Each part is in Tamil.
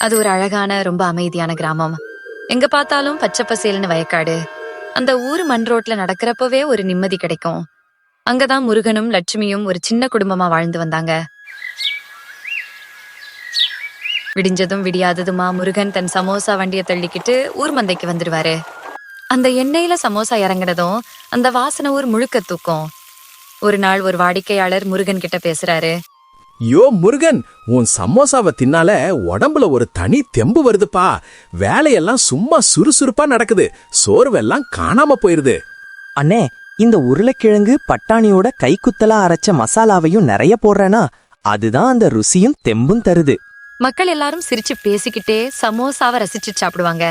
அது ஒரு அழகான ரொம்ப அமைதியான கிராமம். எங்க பார்த்தாலும் பச்சை பசேல்னு வயக்காடு. அந்த ஊர் மண் ரோட்ல நடக்கிறப்பவே ஒரு நிம்மதி கிடைக்கும். அங்கதான் முருகனும் லட்சுமியும் ஒரு சின்ன குடும்பமா வாழ்ந்து வந்தாங்க. விடிஞ்சதும் விடியாததுமா முருகன் தன் சமோசா வண்டியை தள்ளிக்கிட்டு ஊர் மந்தைக்கு வந்துடுவாரு. அந்த எண்ணெயில சமோசா இறங்கினதும் அந்த வாசனை ஊர் முழுக்க தூக்கும். ஒரு நாள் ஒரு வாடிக்கையாளர் முருகன் கிட்ட பேசுறாரு. யோ முருகன், உன் சமோசாவை தின்னால உடம்புல ஒரு தனி தெம்பு வருதுப்பா. வேலையெல்லாம் சும்மா சுறுசுறுப்பா நடக்குது. சோர்வெல்லாம் காணாம போயிருது. அண்ணே, இந்த உருளைக்கிழங்கு பட்டாணியோட கைக்குத்தலா அரைச்ச மசாலாவையும் நிறைய போடுறேனா, அதுதான் அந்த ருசியும் தெம்பும் தருது. மக்கள் எல்லாரும் சிரிச்சு பேசிக்கிட்டே சமோசாவை ரசிச்சு சாப்பிடுவாங்க.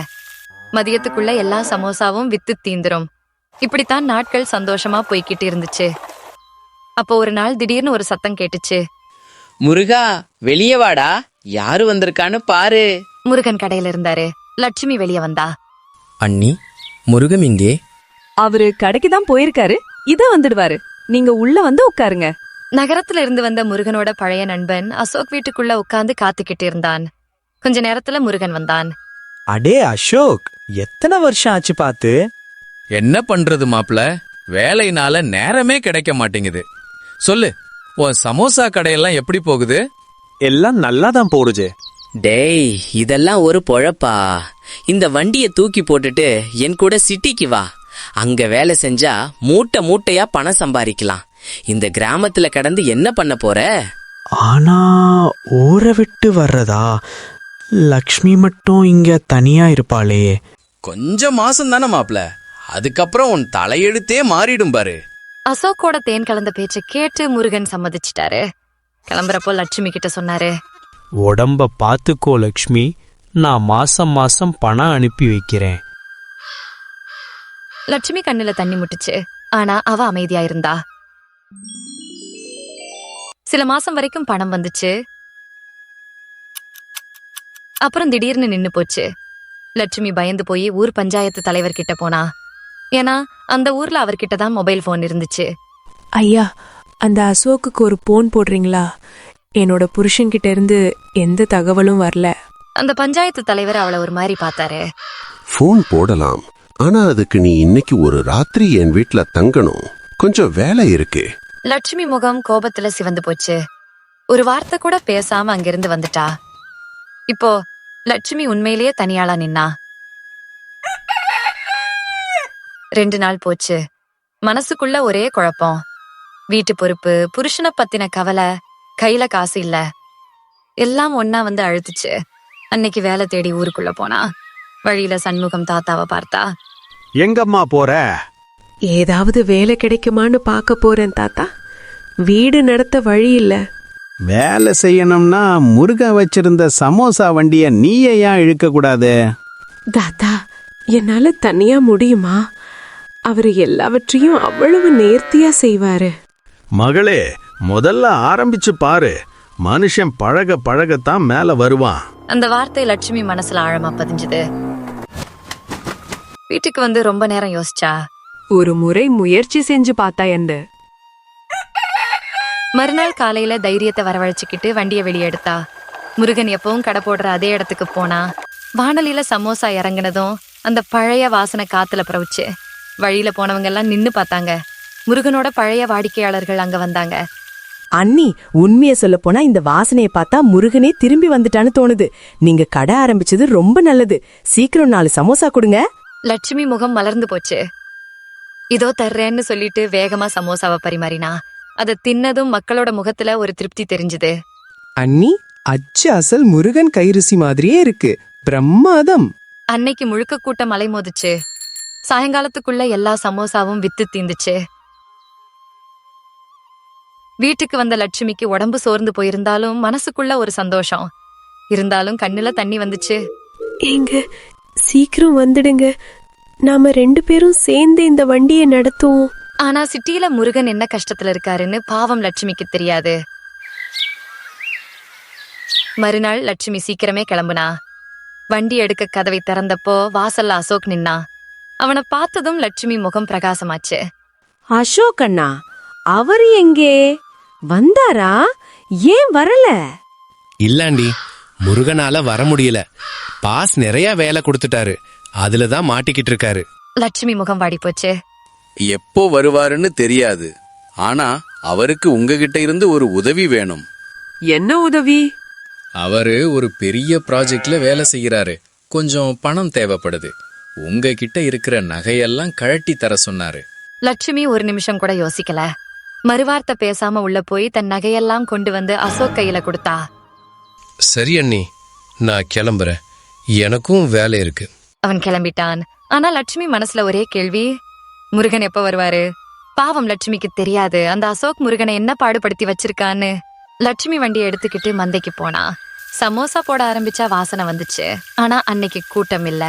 மதியத்துக்குள்ள எல்லா சமோசாவும் வித்து தீந்துரும். இப்படித்தான் நாட்கள் சந்தோஷமா போய்கிட்டு இருந்துச்சு. அப்போ ஒரு நாள் திடீர்னு ஒரு சத்தம் கேட்டுச்சு. முருகா, வெளியே வாடா, யாரு வந்திருக்கான்னு பாரு. முருகன் கடையில இருந்தாரு. லட்சுமி வெளியே வந்தா. அண்ணி, முருகன் இங்கே? அவரு கடைக்கு தான் போயிருக்காரு, இதோ வந்துடுவாரு. நீங்க உள்ள வந்து உட்காருங்க. நகரத்துல இருந்து வந்த முருகனோட பழைய நண்பன் அசோக் வீட்டுக்குள்ள உட்கார்ந்து காத்துக்கிட்டு இருந்தான். கொஞ்ச நேரத்துல முருகன் வந்தான். அடே அசோக், எத்தனை வருஷம் ஆச்சு பார்த்து? என்ன பண்றது மாப்ள, வேலைனால நேரமே கிடைக்க மாட்டேங்குது. சொல்லு, உன் சமோசா கடையெல்லாம் எப்படி போகுது? எல்லாம் நல்லாதான் போடுது. டேய், இதெல்லாம் ஒரு பொழப்பா? இந்த வண்டியை தூக்கி போட்டுட்டு என் கூட சிட்டிக்கு வா. அங்க வேலை செஞ்சா மூட்டை மூட்டையா பணம் சம்பாதிக்கலாம். இந்த கிராமத்துல கடந்து என்ன பண்ண போற? ஆனா ஊரை விட்டு வர்றதா? லக்ஷ்மி மட்டும் இங்க தனியா இருப்பாளே. கொஞ்சம் மாசம் தானே மாப்ள, அதுக்கப்புறம் உன் தலையெழுத்தே மாறிடும் பாரு. அசோக்கோட தேன் கலந்த பேச்சை கேட்டு முருகன் சம்மதிச்சிட்டாரு. கிளம்புறப்போ லட்சுமி கிட்ட சொன்னாரு. உடம்ப பாத்துக்கோ லக்ஷ்மி, நான் மாசம் மாசம் பணம் அனுப்பி வைக்கிறேன். லட்சுமி கண்ணுல தண்ணி முட்டுச்சு. ஆனா அவ அமைதியா இருந்தா. சில மாசம் வரைக்கும் பணம் வந்துச்சு. அப்புறம் திடீர்னு நின்னு போச்சு. லட்சுமி பயந்து போய் ஊர் பஞ்சாயத்து தலைவர் கிட்ட போனா. ஏன்னா அந்த ஊர்ல அவர்கிட்ட தான் மொபைல் போன் இருந்துச்சு. ஐயா, அந்த அசோக்குக்கு ஒரு போன் போடுறீங்களா? என்னோட புருஷன்கிட்ட இருந்து எந்த தகவலும் வரல. அந்த பஞ்சாயத்து தலைவர் அவளை ஒரு மாதிரி பார்த்தாரு. போன் போடலாம், ஆனா அதுக்கு நீ இன்னைக்கு ஒரு ராத்திரி என் வீட்ல தங்கணும். கொஞ்சம் வேலை இருக்கு. லட்சுமி முகம் கோபத்துல சிவந்து போச்சு. ஒரு வார்த்தை கூட பேசாம அங்கிருந்து வந்துட்டா. இப்போ லட்சுமி உண்மையிலேயே தனியாளா நின்னா. 2 நாள் போச்சு. மனசுக்குள்ள ஒரே குழப்பம். வீட்டு பொறுப்பு, புருஷனை பத்தின கவலை, கையில காசு இல்ல. எல்லாம் ஒன்னா வந்து அழுத்துச்சு. அன்னைக்கு வேலை தேடி ஊருக்குள்ள போனா. வழியில சண்முகம் தாத்தாவை பார்த்தா. எங்கம்மா போற? ஏதாவது வேலை கிடைக்குமான்னு பார்க்க போறேன் தாத்தா. வீடு நடத்த வழி இல்ல. வேலை செய்யணும்னா முருகன் வச்சிருந்த சமோசா வண்டிய நீயே ஏன் இழுக்க கூடாது? தாத்தா, என்னால தனியா முடியுமா? அவரு எல்லாவற்றையும் அவ்வளவு நேர்த்தியா செய்வாரு. மகளே, முதல்ல ஆரம்பிச்சு பாரு. மனுஷன் பழக பழகத்தான் மேல வருவான். அந்த வார்த்தை லட்சுமி மனசுல ஆழமா பதிஞ்சுது. வீட்டுக்கு வந்து ரொம்ப நேரம் யோசிச்சா. ஒரு முறை முயற்சி செஞ்சு பார்த்தா என்ன? மறுநாள் காலையில தைரியத்தை வரவழைச்சுக்கிட்டு வண்டியை வெளியே எடுத்தா. முருகன் எப்பவும் கடை போடுற அதே இடத்துக்கு போனா. வானலியில சமோசா இறங்கினதும் அந்த பழைய வாசனை காத்துல பரவுச்சு. வழியில போனவங்க எல்லாம் நின்னு பார்த்தாங்க. முருகனோட பழைய வாடிக்கையாளர்கள் அங்க வந்தாங்க. அண்ணி, உண்மையை சொல்ல போனா இந்த வாசனையை பார்த்தா முருகனே திரும்பி வந்துட்டான்னு தோணுது. நீங்க கடை ஆரம்பிச்சது ரொம்ப நல்லது. சீக்கிரம் 4 சமோசா கொடுங்க. லட்சுமி முகம் மலர்ந்து போச்சு. இதோ தர்றேன்னு சொல்லிட்டு வேகமா சமோசாவை பரிமாறினா. அதை தின்னதும் மக்களோட முகத்துல ஒரு திருப்தி தெரிஞ்சுது. அண்ணி, அச்சு அசல் முருகன் கைருசி மாதிரியே இருக்கு. பிரம்மாதம். அன்னைக்கு முழுக்க கூட்டம் அலைமோதுச்சு. சாயங்காலத்துக்குள்ள எல்லா சமோசாவும் வித்து தீந்துச்சு. வீட்டுக்கு வந்த லட்சுமிக்கு உடம்பு சோர்ந்து போயிருந்தாலும் மனசுக்குள்ள ஒரு சந்தோஷம் இருந்தாலும் கண்ணுல தண்ணி வந்துச்சு. ஏங்க, சீக்கிரம் வந்துடுங்க. நாம 2 பேரும் சேர்ந்து இந்த வண்டியை நடத்துவோம். ஆனா சிட்டியில முருகன் என்ன கஷ்டத்துல இருக்காருன்னு பாவம் லட்சுமிக்கு தெரியாது. மறுநாள் லட்சுமி சீக்கிரமே கிளம்புனா. வண்டி எடுக்க கதவை திறந்தப்போ வாசல்ல அசோக் நின்னா. அவனை பார்த்ததும் லட்சுமி முகம் பிரகாசமாச்சு. அசோக் அண்ணா, அவரு எங்கே வந்தாரா? ஏன் வரல? இல்லாண்டி, முருகனால வர முடியல. பாஸ் நிறைய வேலை கொடுத்துட்டாரு, அதுலதான் மாட்டிக்கிட்டு இருக்காரு. லட்சுமி முகம் வாடி போச்சு. எப்போ வருவாருன்னு தெரியாது. ஆனா அவருக்கு உங்ககிட்ட இருந்து ஒரு உதவி வேணும். என்ன உதவி? அவரு ஒரு பெரிய ப்ராஜெக்ட்ல வேலை செய்யறாரு. கொஞ்சம் பணம் தேவைப்படுது. உங்ககிட்ட இருக்கிற நகையெல்லாம் கழட்டி தர சொன்னாரு. லட்சுமி ஒரு நிமிஷம் கூட யோசிக்கல. மறுவார்த்தை பேசாம உள்ள போய் தன் நகையெல்லாம் கொண்டு வந்து அசோக் கையில கொடுத்தா. சரி அண்ணி, நான் கிளம்புறேன், எனக்கும் வேலை இருக்கு. அவன் கிளம்பிட்டான். ஆனா லட்சுமி மனசுல ஒரே கேள்வி, முருகன் எப்ப வருவாரு? பாவம் லட்சுமிக்கு தெரியாது அந்த அசோக் முருகனை என்ன பாடுபடுத்தி வச்சிருக்கான்னு. லட்சுமி வண்டியை எடுத்துக்கிட்டு மந்தைக்கு போனா. சமோசா போட ஆரம்பிச்சா வாசனை வந்துச்சு. ஆனா அன்னைக்கு கூட்டம் இல்ல.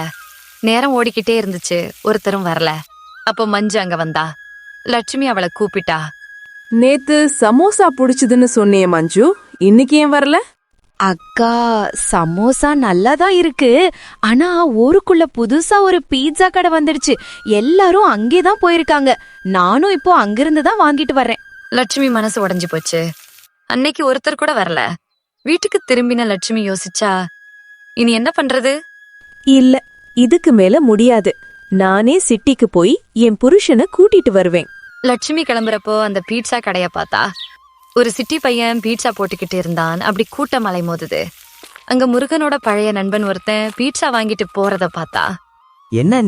நேரம் ஓடிக்கிட்டே இருந்துச்சு, ஒருத்தரும் வரல. அப்போ மஞ்சு அங்க வந்தா. லட்சுமி அவளை கூப்பிட்டா. நேத்து சமோசா புடிச்சதுன்னு சொன்னியே மஞ்சு, இன்னைக்கு ஏன் வரல? அக்கா, சமோசா நல்லாதான் இருக்கு. ஆனா ஊருக்குள்ள புதுசா ஒரு பீட்சா கடை வந்துடுச்சு. எல்லாரும் அங்கேதான் போயிருக்காங்க. நானும் இப்போ அங்கிருந்து தான் வாங்கிட்டு வர்றேன். லட்சுமி மனசு உடைஞ்சு போச்சு. அன்னைக்கு ஒருத்தர் கூட வரல. வீட்டுக்கு திரும்பின லட்சுமி யோசிச்சா, இனி என்ன பண்றது? இல்ல, இதுக்கு மேல முடியாது. நானே சிட்டிக்கு போய் என் புருஷனை கூட்டிட்டு வருவேன். லட்சுமி கிளம்புறப்போ அந்த பீட்சா கடைய பார்த்தா. ஒரு சிட்டி பையன் பீட்சா போட்டுக்கிட்டு இருந்தான். அப்படி கூட்டம் அலை மோதுது. அங்க முருகனோட பழைய நண்பன் ஒருத்தன் பீட்சா வாங்கிட்டு போறத பார்த்தா. என்ன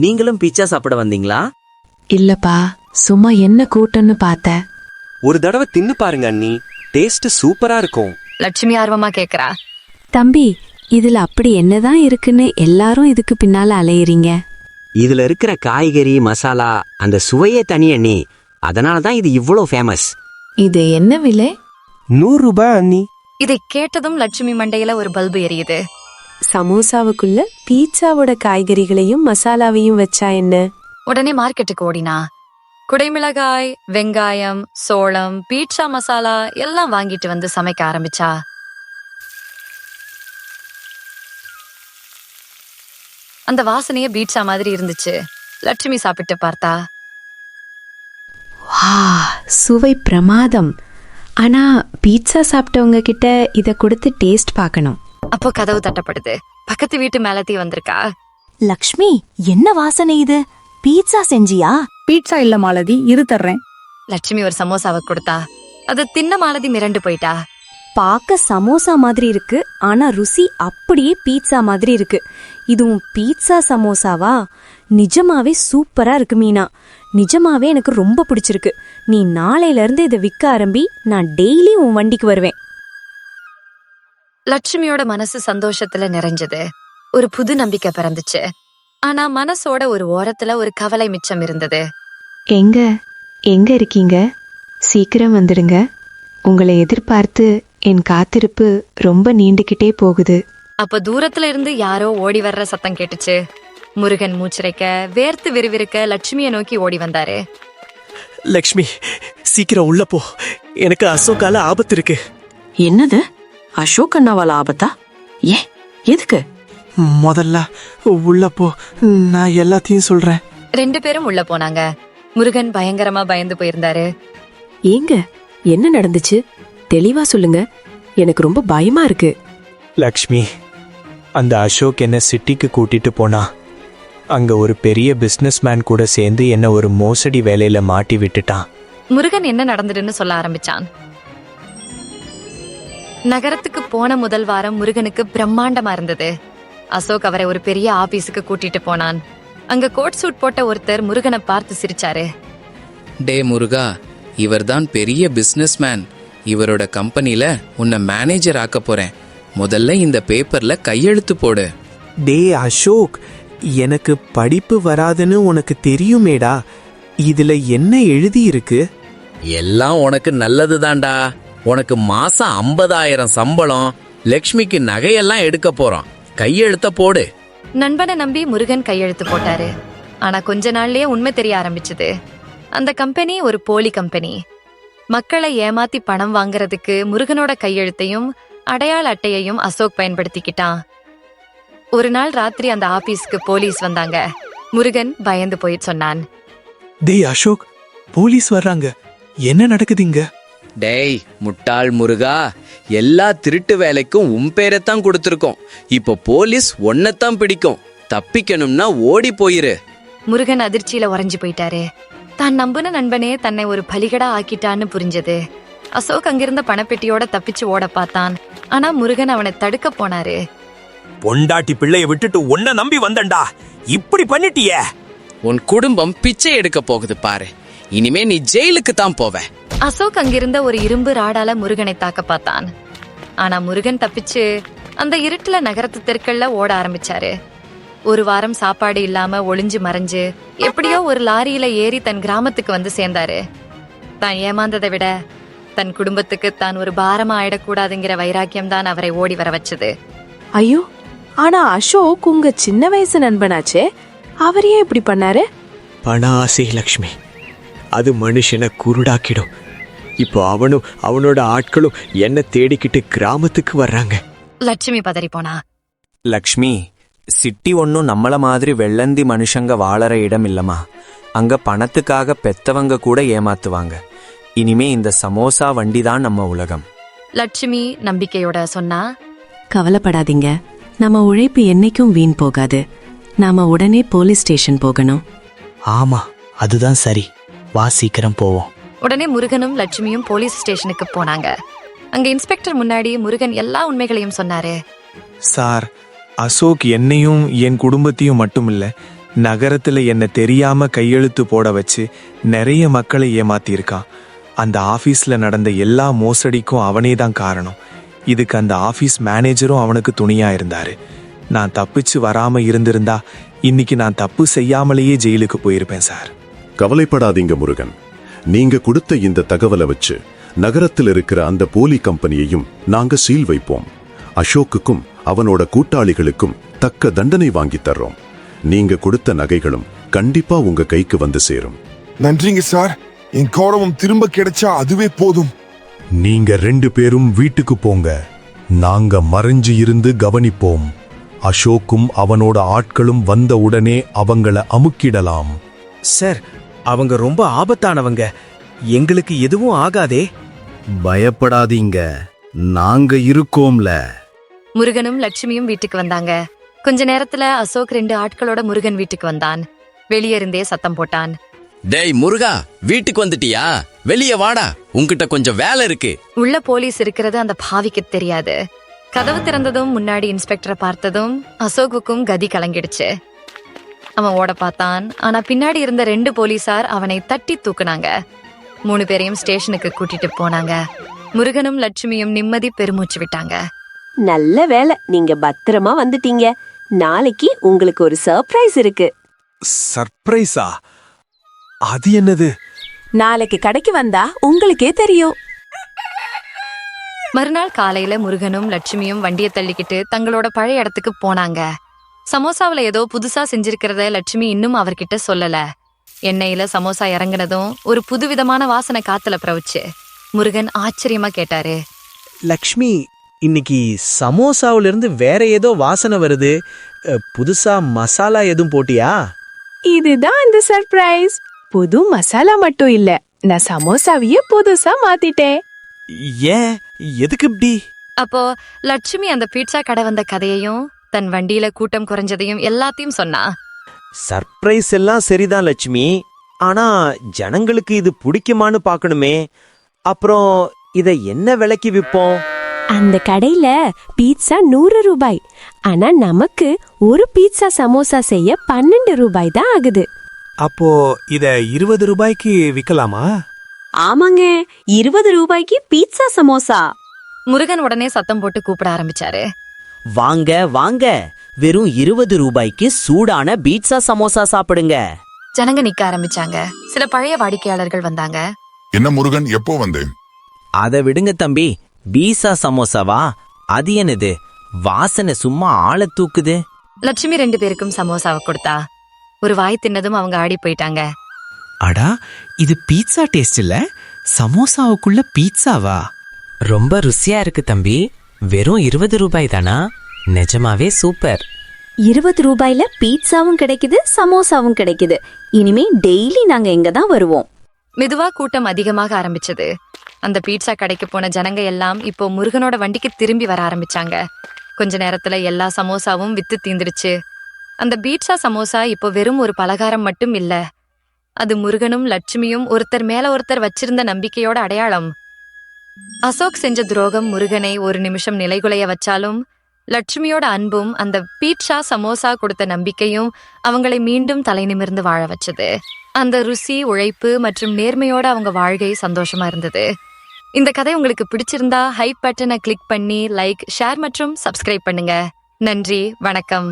நீங்களும் பீட்சா சாப்பிட வந்தீங்களா? இல்லப்பா, சும்மா என்ன கூட்டம்னு பார்த்த. ஒரு தடவை தின்னு பாருங்க அண்ணி, டேஸ்ட் சூப்பரா இருக்கும். லட்சுமி ஆர்வமா கேக்குறா. தம்பி, இதுல அப்படி என்னதான் இருக்குன்னு எல்லாரும் இதுக்கு பின்னால அலையறீங்க? இதுல இருக்கிற காய்கறி மசாலா அந்த சுவையே தனி அண்ணி, அதனாலதான் இது இவ்வளோ ஃபேமஸ். இது என்ன விலை? 100 ரூபாய் அண்ணி. இதை கேட்டதும் லட்சுமி மண்டையில ஒரு பல்பு எரியுது. சமோசாவுக்குள்ள பீட்சாவோட காய்கறிகளையும் மசாலாவையும் வச்சா என்ன? உடனே மார்க்கெட்டுக்கு ஓடினா. குடைமிளகாய், வெங்காயம், சோளம், பீட்சா மசாலா எல்லாம் வாங்கிட்டு வந்து சமைக்க ஆரம்பிச்சா. அந்த வாசனையே பீட்சா மாதிரி இருந்துச்சு. லட்சுமி சாப்பிட்டு பார்த்தா. சுவை பிரமாதம். ஆனா பீட்சா சாப்பிட்டவங்க கிட்ட இத கொடுத்து டேஸ்ட் பார்க்கணும். அப்போ கதவு தட்டப்படுது. பக்கத்து வீட்டு மேலத்தி வந்திருக்கா. லக்ஷ்மி, என்ன வாசனை இது? பீட்சா செஞ்சியா? பீட்சா இல்ல மாலதி, இரு தர்றேன். லட்சுமி ஒரு சமோசாவை கொடுத்தா. அது தின்ன மாலதி மிரண்டு போயிட்டா. பார்க்க சமோசா மாதிரி இருக்கு, ஆனா ருசி அப்படியே பீட்சா மாதிரி இருக்கு. இதுவும் பீட்சா சமோசாவா? நிஜமாவே சூப்பரா இருக்கு மீனா. நிஜமாவே எனக்கு ரொம்ப பிடிச்சிருக்கு. நீ நாளையில இருந்து இதை விற்க ஆரம்பி, நான் டெய்லி உன் வண்டிக்கு வருவேன். லட்சுமியோட மனசு சந்தோஷத்துல நிறைஞ்சது. ஒரு புது நம்பிக்கை பிறந்துச்சு. ஆனா மனசோட ஒரு ஓரத்துல ஒரு கவலை மிச்சம் இருந்தது. எங்க இருக்கீங்க? சீக்கிரம் வந்துடுங்க. உங்களை எதிர்பார்த்து என் காத்திருப்பு ரொம்ப நீண்டுகிட்டே போகுது. அப்ப தூரத்துல இருந்து யாரோ ஓடி வர்ற சத்தம் கேட்டுச்சு. முருகன் மூச்சிரைக்க, வேர்த்து விறுவிறுக்க லட்சுமியை நோக்கி ஓடி வந்தாரு. லக்ஷ்மி, சீக்கிரம் உள்ள போ, எனக்கு அசோக்கால ஆபத்து இருக்கு. என்னது? அசோக் அண்ணாவால ஆபத்தா? ஏன், எதுக்கு? முதல்ல உள்ள போ, நான் எல்லாத்தையும் சொல்றேன். 2 பேரும் உள்ள போனாங்க. முருகன் பயங்கரமா பயந்து போயிருந்தாரு. ஏங்க, என்ன நடந்துச்சு? தெளிவா சொல்லுங்க, எனக்கு ரொம்ப பயமா இருக்கு. லக்ஷ்மி, அந்த அசோக் என்ன சிட்டிக்கு கூட்டிட்டு போனா. அங்க ஒரு பெரிய பிசினஸ் மேன் கூட சேர்ந்து என்ன ஒரு மோசடி வேலையில மாட்டி விட்டுட்டான். முருகன் என்ன நடந்துடுன்னு சொல்ல ஆரம்பிச்சான். நகரத்துக்கு போன முதல் வாரம் முருகனுக்கு பிரம்மாண்டமா இருந்தது. அசோக் அவரை ஒரு பெரிய ஆபீஸுக்கு கூட்டிட்டு போனான். அங்க கோட் சூட் போட்ட ஒருத்தர் முருகனை பார்த்து சிரிச்சாரு. டே முருகா, இவர்தான் பெரிய பிசினஸ் மேன். இவரோட கம்பெனில உன்னை மேனேஜர் ஆக்க போறேன். முதல்ல இந்த பேப்பர்ல கையெழுத்து போடு. டே அசோக், எனக்கு படிப்பு வராதுன்னு உனக்கு தெரியுமேடா. இதுல என்ன எழுதி இருக்கு? எல்லாம் உனக்கு நல்லதுதான்டா. உனக்கு மாசம் 50,000 சம்பளம். லக்ஷ்மிக்கு நகையெல்லாம் எடுக்க போறோம். கையெழுத்த போடு. நண்பனை நம்பி முருகன் கையெழுத்து போட்டாரு. ஆனா கொஞ்ச நாள்லயே உண்மை தெரிய ஆரம்பிச்சது. அந்த கம்பெனி ஒரு போலி கம்பெனி. மக்களை ஏமாத்தி பணம் வாங்குறதுக்கு முருகனோட கையெழுத்தையும் அடையாள அட்டையையும் அசோக் பயன்படுத்திக்கிட்டான். ஒரு நாள் ராத்திரி அந்த ஆபீஸ்க்கு போலீஸ் வந்தாங்க. முருகன் பயந்து போய் சொன்னான். டே அசோக், போலீஸ் வர்றாங்க. என்ன நடக்குதுங்க? டேய் முட்டாள் முருகா, எல்லா திருட்டு வேலைக்கும் உன் பேரைத்தான் கொடுத்துருக்கோம். இப்போ போலீஸ் ஒன்னத்தான் பிடிக்கும். தப்பிக்கணும்னா ஓடி போயிரு. முருகன் அதிர்ச்சியில உறைஞ்சு போயிட்டாரு. தான் நம்பின நண்பனே தன்னை ஒரு பலிகடா ஆக்கிட்டான்னு புரிஞ்சது. அசோக் அங்கிருந்த பணப்பெட்டியோட தப்பிச்சு ஓட பார்த்தான். ஆனா முருகன் அவனை தடுக்க போனாரு. பொண்டாட்டி பிள்ளைய விட்டுட்டு உன்னை நம்பி வந்தண்டா, இப்படி பண்ணிட்டியே. உன் குடும்பம் பிச்சை எடுக்க போகுது பாரு. இனிமே நீ ஜெயிலுக்கு தான் போவ. அசோக் அங்கிருந்த ஒரு இரும்பு ராடால முருகனை தாக்க பார்த்தான். ஆனா முருகன் தப்பிச்சு அந்த இருட்டுல நகரத்து தெருக்கள்ல ஓட ஆரம்பிச்சாரு. ஒரு வாரம் சாப்பாடு இல்லாம ஒளிஞ்சு மறைஞ்சு எப்படியோ ஒரு லாரியில ஏறி தன் கிராமத்துக்கு வந்து சேர்ந்தாரு. தான் ஏமாந்ததை விட தன் குடும்பத்துக்கு தான் ஒரு பாரமா ஆயிடக்கூடாதுங்கிற வைராக்கியம் தான் அவரை ஓடி வர வச்சது. ஐயோ, ஆனா அசோக் உங்க சின்ன வயசு நண்பனாச்சே, அவர் ஏன் இப்படி பண்ணாரு? பண ஆசை லக்ஷ்மி, அது மனுஷனை குருடாக்கிடும். இப்போ அவனும் அவனோட ஆட்களும் என்ன தேடிக்கிட்டு கிராமத்துக்கு வர்றாங்க. லட்சுமி பதறி போனா. லக்ஷ்மி, சிட்டி ஒன்னும் நம்மள மாதிரி வெள்ளந்தி மனுஷங்க வாழற இடம் இல்லம்மா. அங்க பணத்துக்காக பெத்தவங்க கூட ஏமாத்துவாங்க. இனிமே இந்த சமோசா வண்டி தான் நம்ம உலகம். லட்சுமி நம்பிக்கையோட சொன்னா. கவலைப்படாதீங்க, நம்ம உழைப்பு என்னைக்கும் வீண் போகாது. நாம உடனே போலீஸ் ஸ்டேஷன் போகணும். ஆமா, அதுதான் சரி. வா, சீக்கிரம் போவோம். உடனே முருகனும் லட்சுமியும் போலீஸ் ஸ்டேஷனுக்கு போனாங்க. அங்க இன்ஸ்பெக்டர் முன்னாடி முருகன் எல்லா உண்மைகளையும் சொன்னாரு. சார், அசோக் என்னையும் என் குடும்பத்தையும் மட்டும் இல்ல, நகரத்துல என்ன தெரியாம கையெழுத்து போட வச்சு நிறைய மக்களை ஏமாத்தியிருக்கான். அந்த ஆபீஸ்ல நடந்த எல்லா மோசடிக்கும் அவனே தான் காரணம். இதுக்கு அந்த ஆபீஸ் மேனேஜரும் அவனுக்கு துணியா இருந்தாரு. நான் தப்பிச்சு வராம இருந்திருந்தா இன்னைக்கு நான் தப்பு செய்யாமலேயே ஜெயிலுக்கு போயிருப்பேன் சார். கவலைப்படாதீங்க முருகன். நீங்க கொடுத்த இந்த தகவலை வச்சு நகரத்தில் இருக்கிற அந்த போலி கம்பெனியையும் நாங்க சீல் வைப்போம். அசோக்குக்கும் அவனோட கூட்டாளிகளுக்கும் தக்க தண்டனை வாங்கி தர்றோம். நீங்க கொடுத்த நகைகளும் கண்டிப்பா உங்க கைக்கு வந்து சேரும். நன்றிங்க சார். என் கௌரவம் திரும்ப கிடைச்சா அதுவே போதும். நீங்க 2 பேரும் வீட்டுக்கு போங்க. நாங்க மறைஞ்சு இருந்து கவனிப்போம். அசோக்கும் அவனோட ஆட்களும் வந்த உடனே அவங்கள அமுக்கிடலாம். சார், அவங்க ரொம்ப ஆபத்தானவங்க. எங்களுக்கு எதுவும் ஆகாதே. பயப்படாதீங்க, நாங்க இருக்கோம்ல. முருகனும் லட்சுமியும் வீட்டுக்கு வந்தாங்க. கொஞ்ச நேரத்துல அசோக் 2 ஆட்களோட முருகன் வீட்டுக்கு வந்தான். வெளியே இருந்தே சத்தம் போட்டான். டேய் முருகா, வீட்டுக்கு வந்துட்டியா? வெளியே வாடா, உன்கிட்ட கொஞ்சம் வேலை இருக்கு. உள்ள போலீஸ் இருக்கிறது அந்த பாவிக்கு தெரியாது. கதவு திறந்ததும் முன்னாடி இன்ஸ்பெக்டரை பார்த்ததும் அசோக்குக்கும் கதி கலங்கிடுச்சு. அவன் ஓட பார்த்தான். ஆனா பின்னாடி இருந்த 2 போலீசார் அவனை தட்டி தூக்குனாங்க. 3 பேரையும் ஸ்டேஷனுக்கு கூட்டிட்டு போனாங்க. முருகனும் லட்சுமியும் நிம்மதி பெருமூச்சு விட்டாங்க. நல்ல வேலை, நீங்க பத்திரமா வந்துட்டீங்க. நாளைக்கு உங்களுக்கு ஒரு சர்ப்ரைஸ் இருக்கு. சர்ப்ரைஸா? அது என்னது? நாளைக்கு கடைக்கு வந்தா உங்களுக்கே தெரியும். மறுநாள் காலையில முருகனும் லட்சுமியும் வண்டியை தள்ளிக்கிட்டு தங்களோட பழைய இடத்துக்கு போனாங்க. சமோசாவில ஏதோ புதுசா செஞ்சிருக்கிறத லட்சுமி இன்னும் அவர்கிட்ட சொல்லல. எண்ணெயில சமோசா இறங்குனதும் ஒரு புதுவிதமான வாசனை காத்துல பிரவுச்சு. முருகன் ஆச்சரியமா கேட்டாரு. லக்ஷ்மி, இன்னைக்கு சமோசாவுல இருந்து வேற ஏதோ வாசனை வருது. புதுசா மசாலா எதுவும் போட்டியா? இதுதான் அந்த சர்ப்ரைஸ். புது மசாலா மட்டும் இல்ல, நான் சமோசாவையே புதுசா மாத்திட்டேன். ஏன், எதுக்கு இப்படி? அப்போ லட்சுமி அந்த பீட்சா கடை வந்த கதையையும் தன் வண்டியில கூட்டம் குறைஞ்சதையும் எல்லாத்தையும் சொன்னா. சர்ப்ரைஸ் எல்லாம் சரிதான் லட்சுமி, ஆனா ஜனங்களுக்கு இது பிடிக்குமான்னு பார்க்கணுமே. அப்புறம் இத என்ன விலைக்கு விற்போம்? அந்த கடையில பீட்சா 100 ரூபாய். ஆனா நமக்கு ஒரு பீட்சா சமோசா செய்ய 12 ரூபாய் தான் ஆகுது. அப்போ இத 20 ரூபாய்க்கு விக்கலாமா? ஆமாங்க, 20 ரூபாய்க்கு பீட்சா சமோசா. முருகன் உடனே சத்தம் போட்டு கூப்பிட ஆரம்பிச்சாரு. வாங்க வாங்க, வெறும் 20 ரூபாய்க்கு சூடான பீட்சா சமோசா சாப்பிடுங்க. ஜனங்க நிக்க ஆரம்பிச்சாங்க. சில பழைய வாடிக்கையாளர்கள் வந்தாங்க. என்ன முருகன், எப்போ வந்து? அதை விடுங்க தம்பி, பீட்சா சமோசாவா? அது என்னது? வாசனை சும்மா ஆளை தூக்குது. லட்சுமி 2 பேருக்கும் சமோசாவை கொடுத்தா. ஒரு வாய் தின்னதும் அவங்க ஆடி போயிட்டாங்க. அடா, இது பீட்சா டேஸ்ட் இல்ல, சமோசாவுக்குள்ள பீட்சாவா? ரொம்ப ருசியா இருக்கு தம்பி. வெறும் 20 ரூபாய் தானா? நிஜமாவே சூப்பர். 20 ரூபாயில பீட்சாவும் கிடைக்குது, சமோசாவும் கிடைக்குது. இனிமே டெய்லி நாங்க இங்க தான் வருவோம். மெதுவா கூட்டம் அதிகமாக ஆரம்பிச்சது. அந்த பீட்சா கடைக்கு போன ஜனங்க எல்லாம் இப்போ முருகனோட வண்டிக்கு திரும்பி வர ஆரம்பிச்சாங்க. கொஞ்ச நேரத்துல எல்லா சமோசாவும் வித்து தீந்துடுச்சு. அந்த பீட்சா சமோசா இப்போ வெறும் ஒரு பலகாரம் மட்டும் இல்ல, அது முருகனும் லட்சுமியும் ஒருத்தர் மேல ஒருத்தர் வச்சிருந்த நம்பிக்கையோட அடையாளம். அசோக் செஞ்ச துரோகம் முருகனை ஒரு நிமிஷம் நிலைகுலைய வச்சாலும், லட்சுமியோட அன்பும் அந்த பீட்சா சமோசா கொடுத்த நம்பிக்கையும் அவங்களை மீண்டும் தலை நிமிர்ந்து வாழ வச்சது. அந்த ருசி, உழைப்பு மற்றும் நேர்மையோட அவங்க வாழ்க்கை சந்தோஷமா இருந்தது. இந்த கதை உங்களுக்கு பிடிச்சிருந்தா ஹைப் பட்டனை கிளிக் பண்ணி லைக், ஷேர் மற்றும் சப்ஸ்கிரைப் பண்ணுங்க. நன்றி, வணக்கம்.